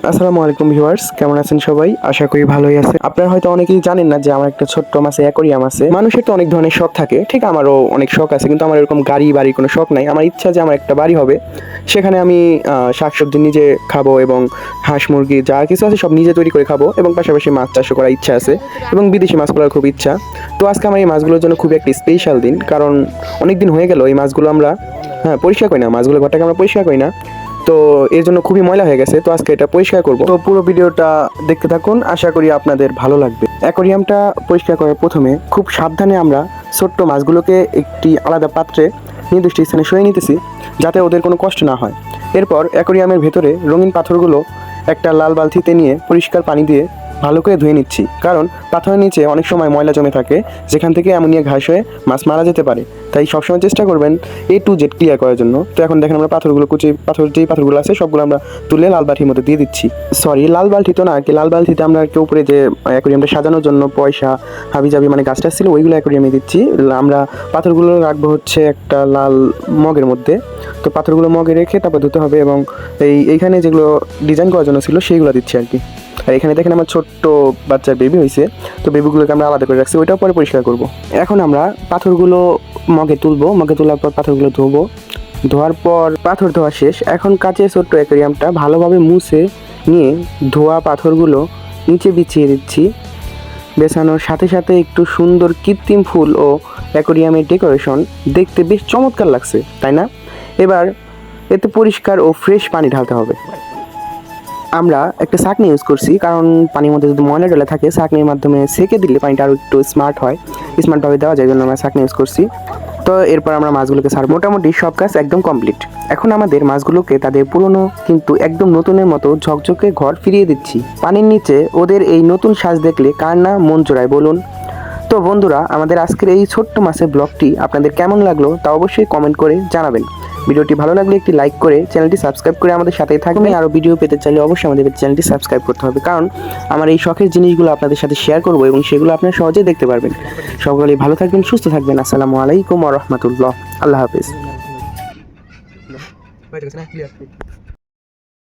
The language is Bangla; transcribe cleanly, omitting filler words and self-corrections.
আসসালামু আলাইকুম ভিউয়ার্স, কেমন আছেন সবাই? আশা করি ভালোই আছেন। আপনারা হয়তো অনেকেই জানেন না যে আমার একটা ছোট্ট মাছে অ্যাকোরিয়াম আছে। মানুষের তো অনেক ধরনের শখ থাকে, ঠিক আমারও অনেক শখ আছে, কিন্তু আমার এরকম গাড়ি বাড়ির কোনো শখ নাই। আমার ইচ্ছা যে আমার একটা বাড়ি হবে, সেখানে আমি শাকসবজি নিজে খাবো এবং হাঁস মুরগি যা কিছু আছে সব নিজে তৈরি করে খাবো, এবং পাশাপাশি মাছ চাষ করার ইচ্ছা আছে এবং বিদেশি মাছ করার খুব ইচ্ছা। তো আজকে আমার এই মাছগুলোর জন্য খুব একটা স্পেশাল দিন, কারণ অনেক দিন হয়ে গেল এই মাছগুলো আমরা পরিষ্কার করি না, মাছগুলো ঘরটাকে আমরা পরিষ্কার করি না। তো এর জন্য খুবই ময়লা হয়ে গেছে, তো আজকে এটা পরিষ্কার করব। তো পুরো ভিডিওটা দেখতে থাকুন, আশা করি আপনাদের ভালো লাগবে। অ্যাকোরিয়ামটা পরিষ্কার করার প্রথমে খুব সাবধানে আমরা ছোট্ট মাছগুলোকে একটি আলাদা পাত্রে নির্দিষ্ট স্থানে সরিয়ে নিতেছি, যাতে ওদের কোনো কষ্ট না হয়। এরপর অ্যাকোরিয়ামের ভেতরে রঙিন পাথরগুলো একটা লাল বালতিতে নিয়ে পরিষ্কার পানি দিয়ে ভালো করে ধুয়ে নিচ্ছি, কারণ পাথরের নিচে অনেক সময় ময়লা জমে থাকে, যেখান থেকে অ্যামোনিয়া ঘাস হয়ে মাছ মারা যেতে পারে। তাই সবসময় চেষ্টা করবেন A to Z ক্লিয়ার করার জন্য। তো এখন দেখেন আমরা পাথরগুলো যেই পাথরগুলো আছে সবগুলো আমরা তুলে লাল বালতির মধ্যে দিয়ে দিচ্ছি। সরি, লাল বালতি তো না, আর কি, লাল বালতিতে আমরা আর কি উপরে যে অ্যাকোরিয়ামটা সাজানোর জন্য পয়সা হাবিজাবি মানে গাছটা ছিল ওইগুলো অ্যাকোরিয়ামে দিচ্ছি। আমরা পাথরগুলো রাখবো হচ্ছে একটা লাল মগের মধ্যে। তো পাথরগুলো মগে রেখে তারপর ধুতে হবে, এবং এইখানে যেগুলো ডিজাইন করার জন্য ছিল সেইগুলো দিচ্ছি আর কি। আর এখানে দেখেন আমার ছোট্ট বাচ্চার বেবি হয়েছে, তো বেবিগুলোকে আমরা আলাদা করে রাখছি, ওইটাও পরে পরিষ্কার করব। এখন আমরা পাথরগুলো মগে তুলবো, মগে তোলার পর পাথরগুলো ধোবো। ধোয়ার পর পাথর ধোয়া শেষ। এখন কাচের ছোট্ট অ্যাকোরিয়ামটা ভালোভাবে মুছে নিয়ে ধোয়া পাথরগুলো নিচে বিছিয়ে দিচ্ছি। বেছানোর সাথে সাথে একটু সুন্দর কৃত্রিম ফুল ও অ্যাকোরিয়ামের ডেকোরেশন দেখতে বেশ চমৎকার লাগছে, তাই না? এবার এতে পরিষ্কার ও ফ্রেশ পানি ঢালতে হবে। আমরা একটা ছাঁকনি ইউজ করছি, কারণ পানির মধ্যে যদি ময়লা ডলে থাকে ছাঁকনির মাধ্যমে সেকে দিলে পানিটা আরও একটু স্মার্টভাবে দেওয়া যায়, জন্য আমরা ছাঁকনি ইউজ করছি। তো এরপর আমরা মাছগুলোকে ছাড়ব। মোটামুটি সব কাজ একদম কমপ্লিট। এখন আমাদের মাছগুলোকে তাদের পুরনো কিন্তু একদম নতুনের মতো ঝকঝকে ঘর ফিরিয়ে দিচ্ছি। পানির নিচে ওদের এই নতুন সাজ দেখলে কার না মন জোড়ায় বলুন? তো বন্ধুরা, আমাদের আজকের এই ছোট্ট মাছের ব্লগটি আপনাদের কেমন লাগলো তা অবশ্যই কমেন্ট করে জানাবেন। ভিডিওটি ভালো লাগলে একটি লাইক করে চ্যানেলটি সাবস্ক্রাইব করে আমাদের সাথেই থাকবেন। আরও ভিডিও পেতে চাইলে অবশ্যই আমাদের চ্যানেলটি সাবস্ক্রাইব করতে হবে, কারণ আমার এই শখের জিনিসগুলো আপনাদের সাথে শেয়ার করব এবং সেগুলো আপনারা সহজেই দেখতে পারবেন। সকলেই ভালো থাকবেন, সুস্থ থাকবেন। আসসালামু আলাইকুম ওয়া রাহমাতুল্লাহ। আল্লাহ হাফেজ।